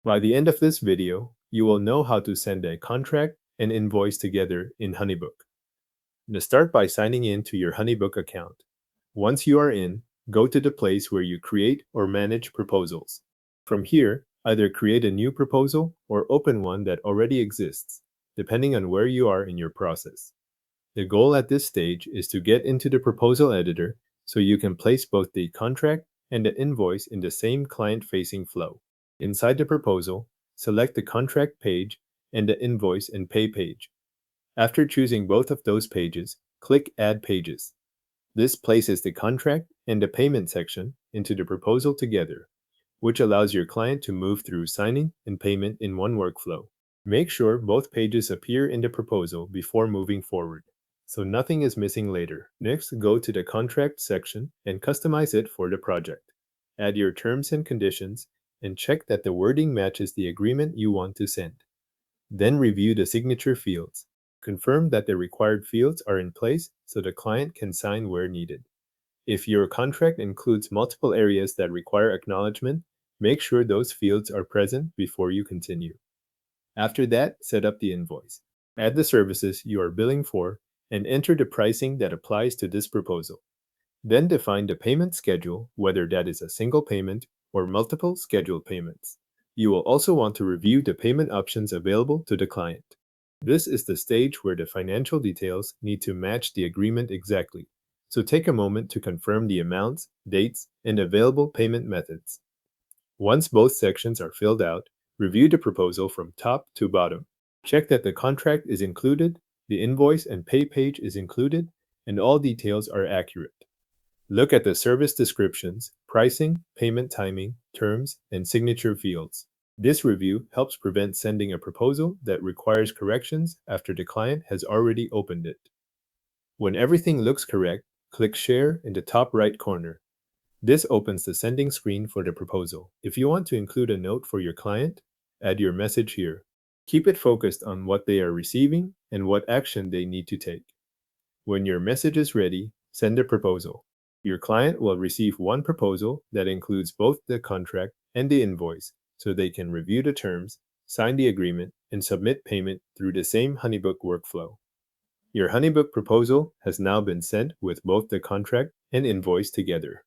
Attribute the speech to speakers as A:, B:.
A: By the end of this video, you will know how to send a contract and invoice together in HoneyBook. Now start by signing in to your HoneyBook account. Once you are in, go to the place where you create or manage proposals. From here, either create a new proposal or open one that already exists, depending on where you are in your process. The goal at this stage is to get into the proposal editor so you can place both the contract and the invoice in the same client-facing flow. Inside the proposal, select the contract page and the invoice and pay page. After choosing both of those pages, click Add Pages. This places the contract and the payment section into the proposal together, which allows your client to move through signing and payment in one workflow. Make sure both pages appear in the proposal before moving forward, so nothing is missing later. Next, go to the contract section and customize it for the project. Add your terms and conditions and check that the wording matches the agreement you want to send. Then review the signature fields. Confirm that the required fields are in place so the client can sign where needed. If your contract includes multiple areas that require acknowledgement, make sure those fields are present before you continue. After that, set up the invoice. Add the services you are billing for and enter the pricing that applies to this proposal. Then define the payment schedule, whether that is a single payment or multiple scheduled payments. You will also want to review the payment options available to the client. This is the stage where the financial details need to match the agreement exactly, so take a moment to confirm the amounts, dates, and available payment methods. Once both sections are filled out, review the proposal from top to bottom. Check that the contract is included, the invoice and pay page is included, and all details are accurate. Look at the service descriptions, pricing, payment timing, terms, and signature fields. This review helps prevent sending a proposal that requires corrections after the client has already opened it. When everything looks correct, click Share in the top right corner. This opens the sending screen for the proposal. If you want to include a note for your client, add your message here. Keep it focused on what they are receiving and what action they need to take. When your message is ready, send the proposal. Your client will receive one proposal that includes both the contract and the invoice, so they can review the terms, sign the agreement, and submit payment through the same HoneyBook workflow. Your HoneyBook proposal has now been sent with both the contract and invoice together.